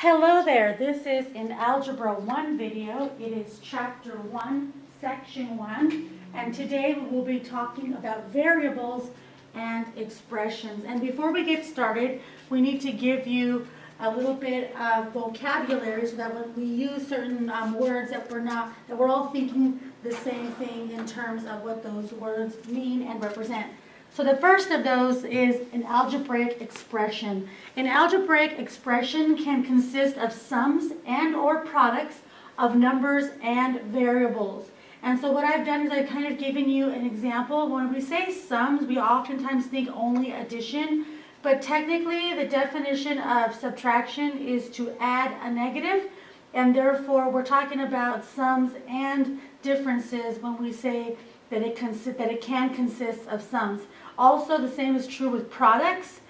Hello there, this is an Algebra 1 video. It is Chapter 1, Section 1, and today we will be talking about variables and expressions. And before we get started, we need to give you a little bit of vocabulary so that when we use certain words that we're all thinking the same thing in terms of what those words mean and represent. So the first of those is an algebraic expression. An algebraic expression can consist of sums and or products of numbers and variables. And so what I've done is I've kind of given you an example. When we say sums, we oftentimes think only addition, but technically the definition of subtraction is to add a negative, and therefore we're talking about sums and differences when we say that it can consist of sums. Also, the same is true with products.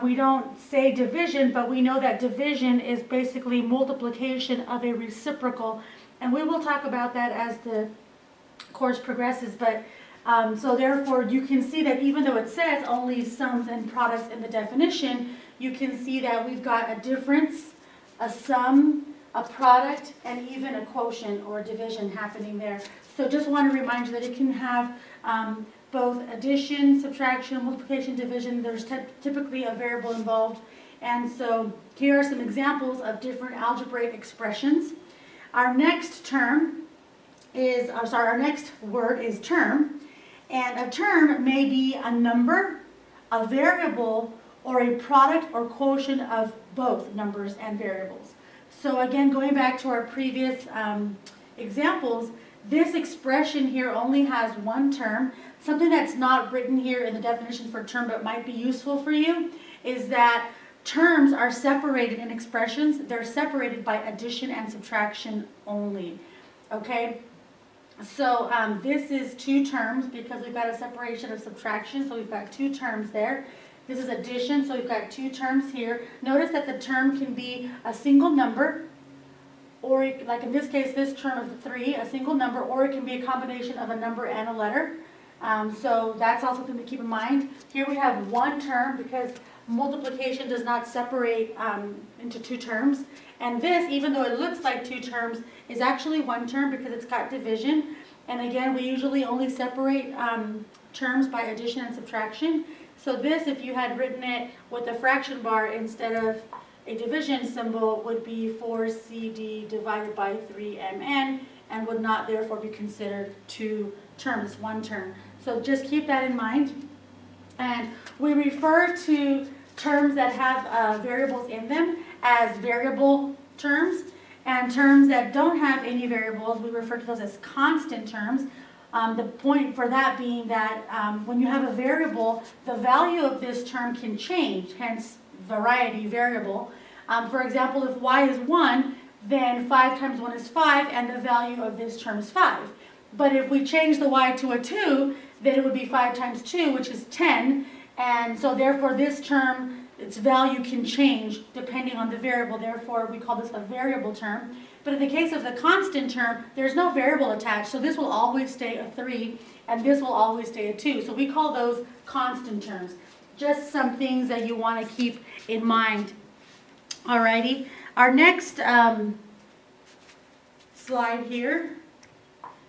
We don't say division, but we know that division is basically multiplication of a reciprocal, and we will talk about that as the course progresses. But so therefore, you can see that even though it says only sums and products in the definition, you can see that we've got a difference, a sum, a product, and even a quotient or division happening there. So just want to remind you that it can have both addition, subtraction, multiplication, division. There's typically a variable involved. And so here are some examples of different algebraic expressions. Our next word is term. And a term may be a number, a variable, or a product or quotient of both numbers and variables. So again, going back to our previous examples, this expression here only has one term. Something that's not written here in the definition for term but might be useful for you is that terms are separated in expressions. They're separated by addition and subtraction only. Okay? So this is two terms because we've got a separation of subtraction, so we've got two terms there. This is addition, so we've got two terms here. Notice that the term can be a single number, or like in this case, this term of 3, a single number, or it can be a combination of a number and a letter. So that's also something to keep in mind. Here we have one term because multiplication does not separate into two terms. And this, even though it looks like two terms, is actually one term because it's got division. And again, we usually only separate terms by addition and subtraction. So this, if you had written it with a fraction bar instead of a division symbol, would be 4CD divided by 3MN and would not therefore be considered two terms, one term. So just keep that in mind. And we refer to terms that have variables in them as variable terms, and terms that don't have any variables, we refer to those as constant terms. The point for that being that when you have a variable, the value of this term can change, hence variety, variable. For example, if y is 1, then 5 times 1 is 5, and the value of this term is 5. But if we change the y to a 2, then it would be 5 times 2, which is 10. And so therefore this term, its value can change depending on the variable. Therefore, we call this a variable term. But in the case of the constant term, there's no variable attached. So this will always stay a 3, and this will always stay a 2. So we call those constant terms. Just some things that you want to keep in mind. Alrighty. Our next slide here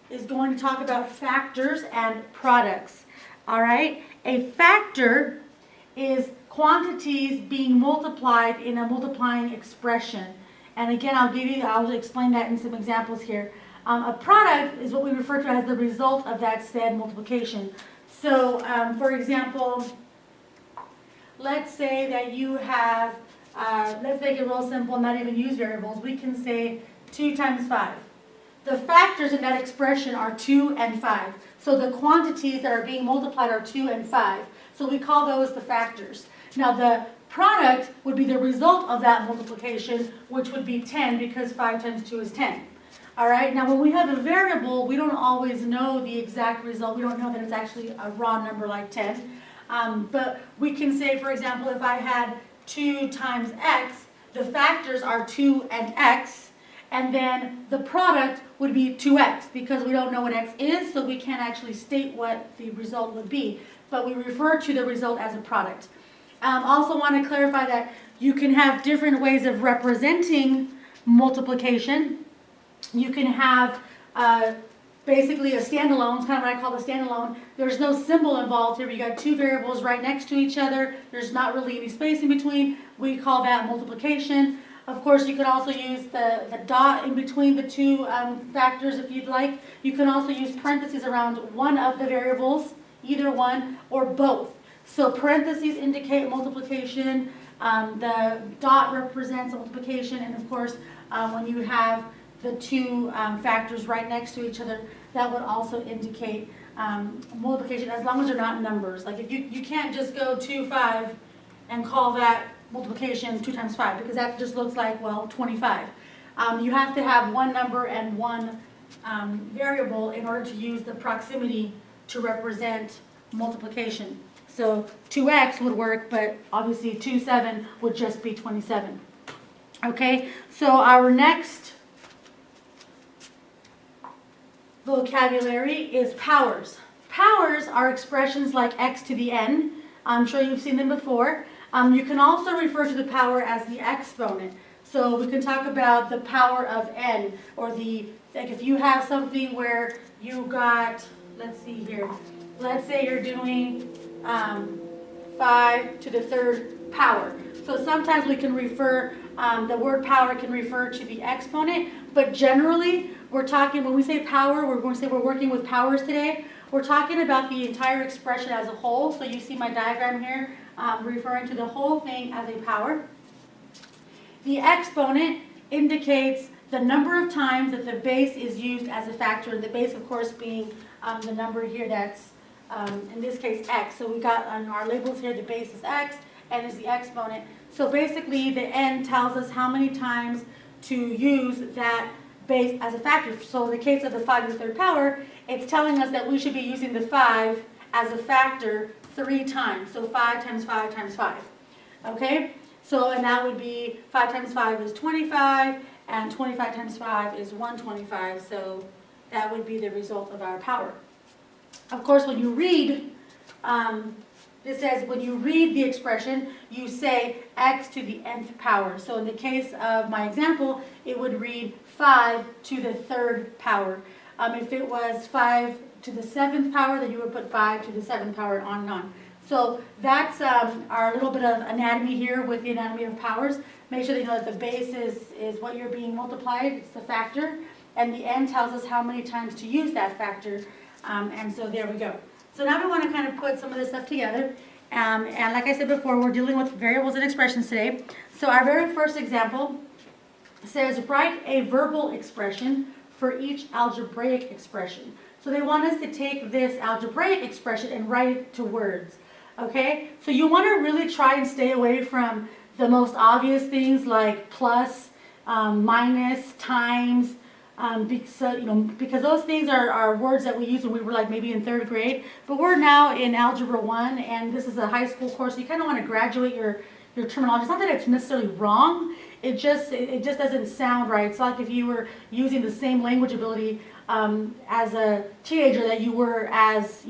is going to talk about factors and products. All right, a factor is quantities being multiplied in a multiplying expression. And again, I'll explain that in some examples here. A product is what we refer to as the result of that said multiplication. So, for example, let's say that you have, let's make it real simple, not even use variables. We can say 2 times 5. The factors in that expression are 2 and 5. So the quantities that are being multiplied are 2 and 5. So we call those the factors. Now the product would be the result of that multiplication, which would be 10 because 5 times 2 is 10. All right, now when we have a variable, we don't always know the exact result. We don't know that it's actually a raw number like 10. But we can say, for example, if I had 2 times x, the factors are 2 and x. And then the product would be 2x because we don't know what x is, so we can't actually state what the result would be. But we refer to the result as a product. Also want to clarify that You can have different ways of representing multiplication. You can have basically a standalone, it's kind of what I call the standalone. There's no symbol involved here. You got two variables right next to each other. There's not really any space in between. We call that multiplication. Of course, you can also use the dot in between the two factors if you'd like. You can also use parentheses around one of the variables, either one or both. So parentheses indicate multiplication, the dot represents multiplication, and of course, when you have the two factors right next to each other, that would also indicate multiplication, as long as they're not numbers. Like if you can't just go 2, 5 and call that multiplication 2 times 5, because that just looks like, well, 25. You have to have one number and one variable in order to use the proximity to represent multiplication. So 2x would work, but obviously 2, 7 would just be 27. Okay, so our next vocabulary is powers. Powers are expressions like x to the n. I'm sure you've seen them before. You can also refer to the power as the exponent. So we can talk about the power of n, or like if you have something where you got, let's see here, let's say you're doing 5 to the third power. So sometimes we can refer, the word power can refer to the exponent, but generally we're talking, when we say power, we're going to say we're working with powers today. We're talking about the entire expression as a whole. So you see my diagram here referring to the whole thing as a power. The exponent indicates the number of times that the base is used as a factor. The base, of course, being the number here that's, in this case, x. So we got on our labels here, the base is x, n is the exponent. So basically, the n tells us how many times to use that base as a factor. So in the case of the 5 to the third power, it's telling us that we should be using the 5 as a factor 3 times. So 5 times 5 times 5. Okay? So, and that would be 5 times 5 is 25, and 25 times 5 is 125. So that would be the result of our power. Of course, when you read, this says when you read the expression, you say x to the nth power. So in the case of my example, it would read 5 to the third power. If it was 5 to the 7th power, then you would put 5 to the 7th power, and on and on. So that's our little bit of anatomy here with the anatomy of powers. Make sure that you know that the base is what you're being multiplied, it's the factor, and the n tells us how many times to use that factor, and so there we go. So now we want to kind of put some of this stuff together, and like I said before, we're dealing with variables and expressions today. So our very first example says write a verbal expression for each algebraic expression. So they want us to take this algebraic expression and write it to words. Okay, so you want to really try and stay away from the most obvious things like plus, minus, times, because those things are words that we used when we were like maybe in 3rd grade. But we're now in Algebra 1, and this is a high school course, so you kind of want to graduate your terminology. It's not that it's necessarily wrong, it just doesn't sound right. It's like if you were using the same language ability as a teenager that you were as,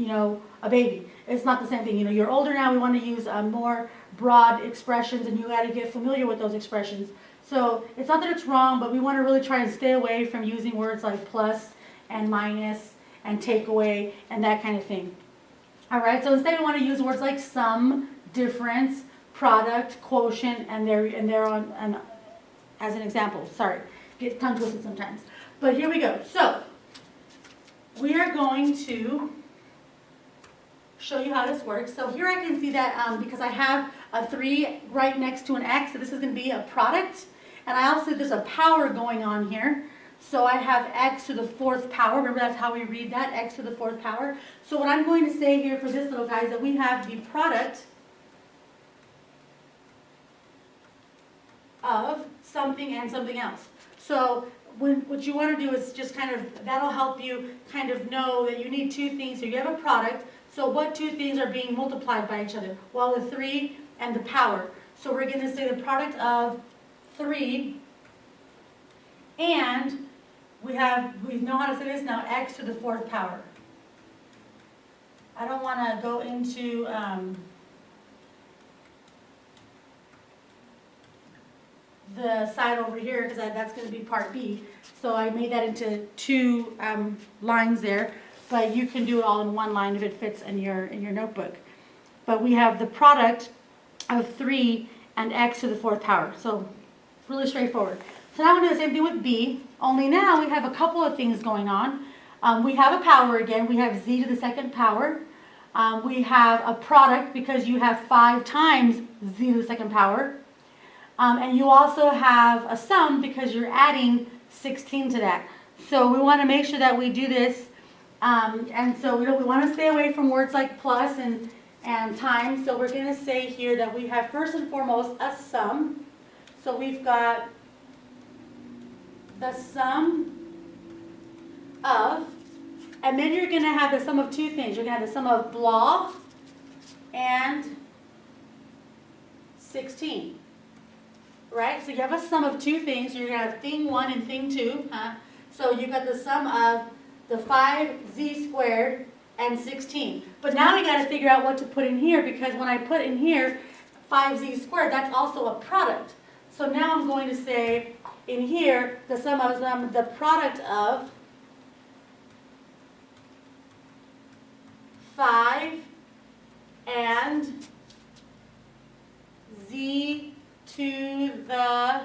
a baby. It's not the same thing. You're older now, we want to use more broad expressions, and you got to get familiar with those expressions. So it's not that it's wrong, but we want to really try and stay away from using words like plus and minus and take away and that kind of thing. All right, so instead we want to use words like sum, difference, product, quotient, and they're on as an example. Sorry, get tongue twisted sometimes. But here we go. So we are going to show you how this works. So here I can see that because I have a 3 right next to an x, so this is going to be a product. And I also, there's a power going on here. So I have x to the 4th power. Remember, that's how we read that, x to the 4th power. So what I'm going to say here for this little guy is that we have the product of something and something else. So what you want to do is just that'll help you kind of know that you need 2 things. So you have a product. So what 2 things are being multiplied by each other? Well, the 3 and the power. So we're going to say the product of 3, and we know how to say this now, x to the 4th power. I don't want to go into the side over here because that's going to be part B. So I made that into two lines there, but you can do it all in one line if it fits in your notebook. But we have the product of 3 and x to the 4th power. So really straightforward. So now we're going to do the same thing with B, only now we have a couple of things going on. We have a power again. We have z to the 2nd power. We have a product because you have 5 times z to the 2nd power. And you also have a sum because you're adding 16 to that. So we want to make sure that we do this. And so we want to stay away from words like plus and times. So we're going to say here that we have first and foremost a sum. So we've got the sum of, and then you're going to have the sum of two things. You're going to have the sum of blah and 16. Right? So you have a sum of two things. So you're going to have thing 1 and thing 2. So you've got the sum of the 5z squared and 16. But now we got to figure out what to put in here, because when I put in here 5z squared, that's also a product. So now I'm going to say in here the sum of the product of 5 and z to the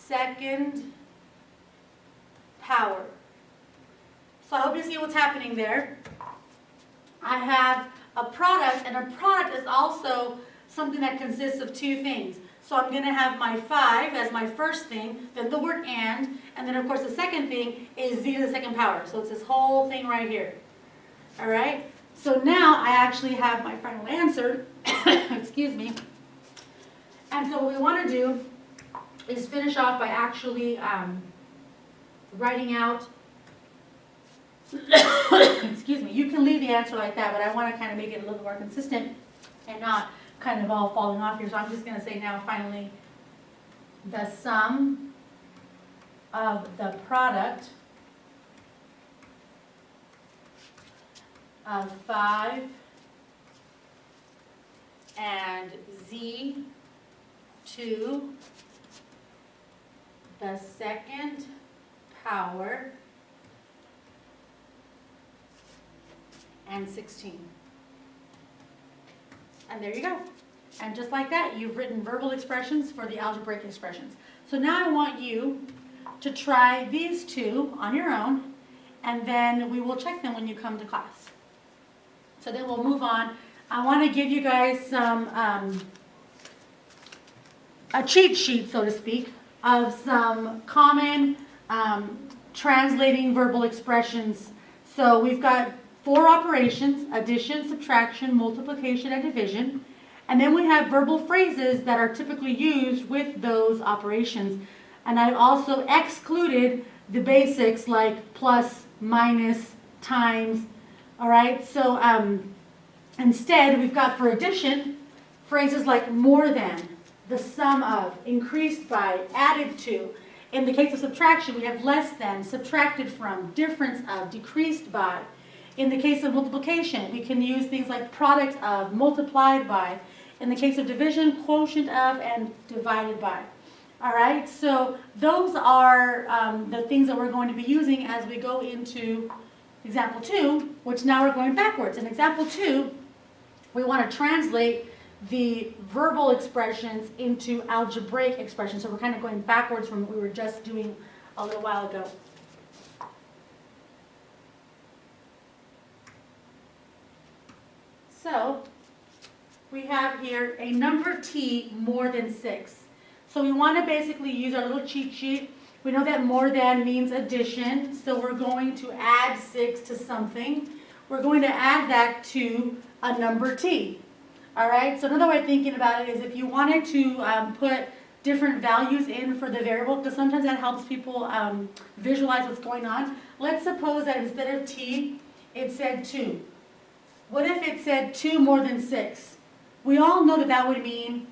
2nd power. So I hope you see what's happening there. I have a product, and a product is also something that consists of two things. So I'm going to have my 5 as my first thing, then the word and then of course the second thing is z to the 2nd power. So it's this whole thing right here. All right? So now I actually have my final answer. Excuse me. And so what we want to do is finish off by actually writing out, excuse me, you can leave the answer like that, but I want to kind of make it a little more consistent and not kind of all falling off here. So I'm just going to say now finally the sum of the product of 5 and z to the 2nd power and 16. And there you go. And just like that, you've written verbal expressions for the algebraic expressions. So now I want you to try these two on your own, and then we will check them when you come to class. So then we'll move on. I want to give you guys some a cheat sheet, so to speak, of some common translating verbal expressions. So we've got 4 operations: addition, subtraction, multiplication, and division. And then we have verbal phrases that are typically used with those operations. And I've also excluded the basics like plus, minus, times. All right, so instead we've got for addition phrases like more than, the sum of, increased by, added to. In the case of subtraction, we have less than, subtracted from, difference of, decreased by. In the case of multiplication, we can use things like product of, multiplied by. In the case of division, quotient of, and divided by. All right, so those are the things that we're going to be using as we go into example 2, which now we're going backwards. In example 2, we want to translate the verbal expressions into algebraic expressions. So we're kind of going backwards from what we were just doing a little while ago. So we have here a number t more than 6. So we want to basically use our little cheat sheet. We know that more than means addition, so we're going to add 6 to something. We're going to add that to a number t. All right, so another way of thinking about it is if you wanted to put different values in for the variable, because sometimes that helps people visualize what's going on. Let's suppose that instead of t, it said 2. What if it said 2 more than 6? We all know that that would mean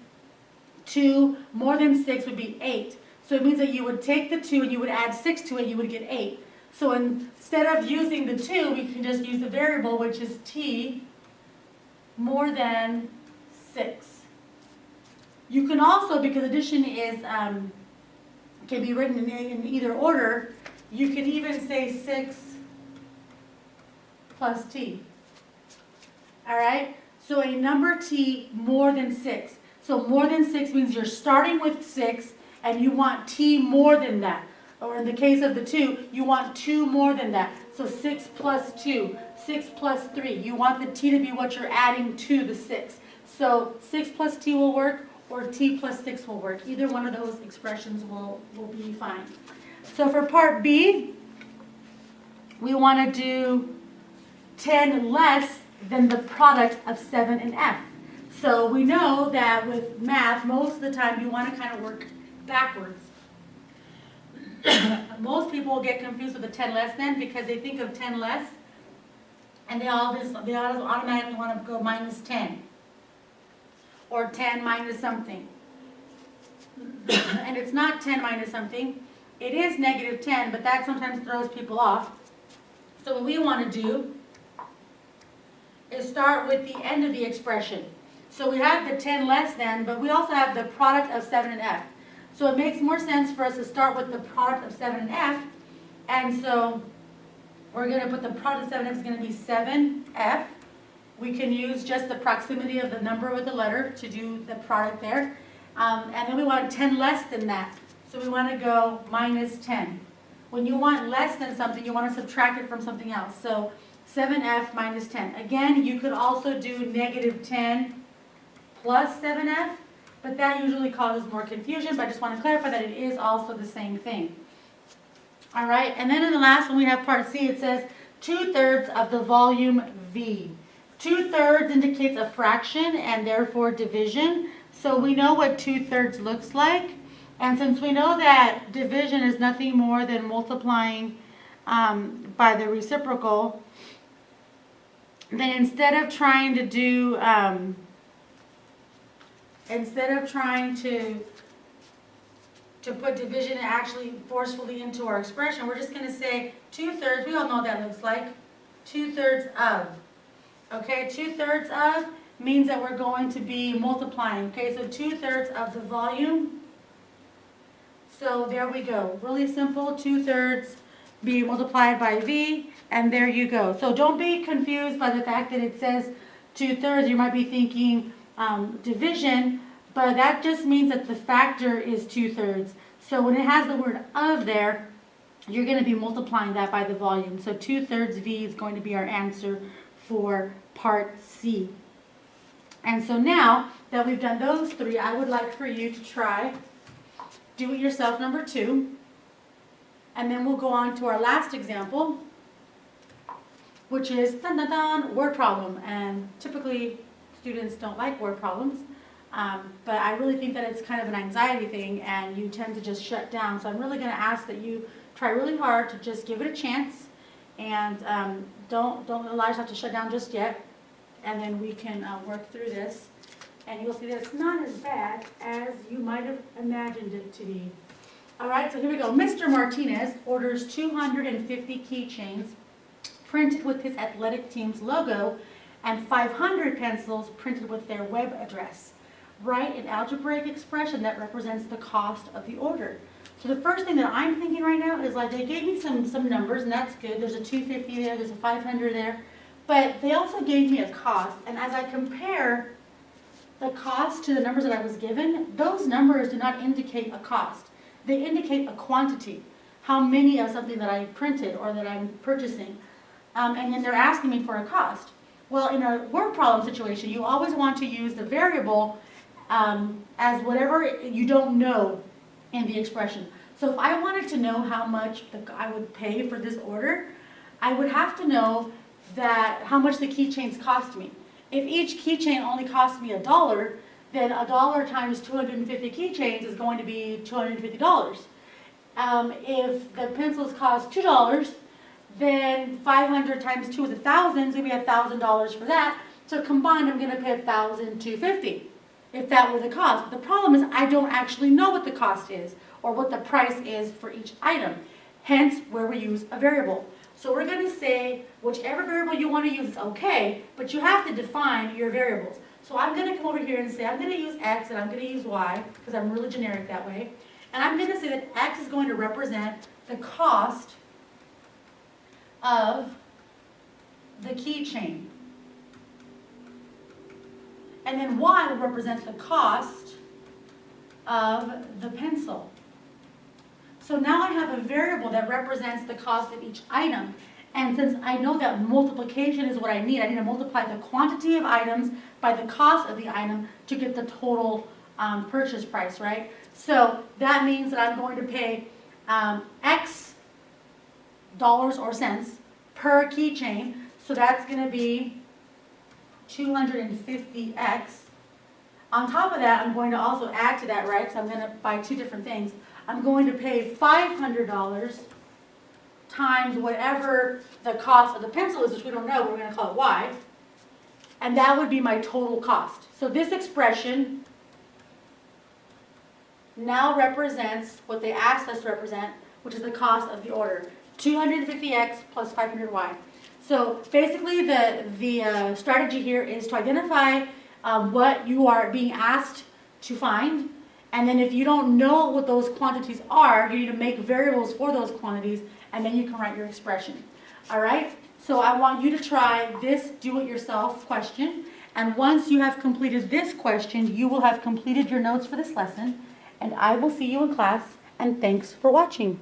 2 more than 6 would be 8. So it means that you would take the 2 and you would add 6 to it, you would get 8. So instead of using the 2, we can just use the variable, which is t more than 6. You can also, because addition is can be written in either order. You can even say 6 plus t. All right? So a number t more than 6. So more than 6 means you're starting with 6 and you want t more than that. Or in the case of the 2, you want 2 more than that. So 6 plus 2, 6 plus 3. You want the t to be what you're adding to the 6. So 6 plus t will work, or t plus 6 will work. Either one of those expressions will be fine. So for part B, we want to do 10 less than the product of 7 and f. So we know that with math, most of the time you want to kind of work backwards. Most people get confused with the 10 less than because they think of 10 less and they automatically want to go minus 10 or 10 minus something. And it's not 10 minus something. It is negative 10, but that sometimes throws people off. So what we want to do is start with the end of the expression. So we have the 10 less than, but we also have the product of 7 and f. So it makes more sense for us to start with the product of 7 and f. And so we're going to put the product of 7 and f is going to be 7f. We can use just the proximity of the number with the letter to do the product there. And then we want 10 less than that. So we want to go minus 10. When you want less than something, you want to subtract it from something else. So 7f minus 10. Again, you could also do negative 10 plus 7f, but that usually causes more confusion, but I just want to clarify that it is also the same thing. All right, and then in the last one we have part C. It says 2/3 of the volume V. 2/3 indicates a fraction and therefore division. So we know what 2/3 looks like. And since we know that division is nothing more than multiplying by the reciprocal, then instead of trying to do, put division actually forcefully into our expression, we're just going to say 2/3. We all know what that looks like. 2/3 of. Okay, 2/3 of means that we're going to be multiplying. Okay, so 2/3 of the volume. So there we go. Really simple. 2/3 be multiplied by v, and there you go. So don't be confused by the fact that it says 2/3. You might be thinking division, but that just means that the factor is 2/3. So when it has the word of there, you're going to be multiplying that by the volume. So 2/3 v is going to be our answer for part C. And so now that we've done those three, I would like for you to try do it yourself number 2. And then we'll go on to our last example, which is dun, dun, dun, word problem. And typically students don't like word problems, but I really think that it's kind of an anxiety thing and you tend to just shut down. So I'm really going to ask that you try really hard to just give it a chance and don't allow yourself to shut down just yet. And then we can work through this. And you'll see that it's not as bad as you might have imagined it to be. All right, so here we go. Mr. Martinez orders 250 keychains printed with his athletic team's logo and 500 pencils printed with their web address. Write an algebraic expression that represents the cost of the order. So the first thing that I'm thinking right now is like they gave me some numbers, and that's good. There's a 250 there, there's a 500 there. But they also gave me a cost, and as I compare the cost to the numbers that I was given, those numbers do not indicate a cost. They indicate a quantity, how many of something that I printed or that I'm purchasing. And then they're asking me for a cost. Well, in a word problem situation, you always want to use the variable as whatever you don't know in the expression. So if I wanted to know how much I would pay for this order, I would have to know that how much the keychains cost me. If each keychain only cost me $1, then $1 times 250 keychains is going to be $250. If the pencils cost $2, then 500 times 2 is 1,000, so we have $1,000 for that. So combined, I'm going to pay $1,250 if that were the cost. But the problem is I don't actually know what the cost is or what the price is for each item. Hence, where we use a variable. So we're going to say whichever variable you want to use is okay, but you have to define your variables. So I'm going to come over here and say I'm going to use X and I'm going to use Y because I'm really generic that way. And I'm going to say that X is going to represent the cost of the keychain. And then Y will represent the cost of the pencil. So now I have a variable that represents the cost of each item. And since I know that multiplication is what I need to multiply the quantity of items by the cost of the item to get the total purchase price, right? So that means that I'm going to pay X dollars or cents per keychain. So that's going to be 250X. On top of that, I'm going to also add to that, right? So I'm going to buy two different things. I'm going to pay $500 times whatever the cost of the pencil is, which we don't know, but we're going to call it Y. And that would be my total cost. So this expression now represents what they asked us to represent, which is the cost of the order. 250X plus 500Y. So basically the strategy here is to identify what you are being asked to find. And then if you don't know what those quantities are, you need to make variables for those quantities, and then you can write your expression. All right? So I want you to try this do-it-yourself question. And once you have completed this question, you will have completed your notes for this lesson. And I will see you in class. And thanks for watching.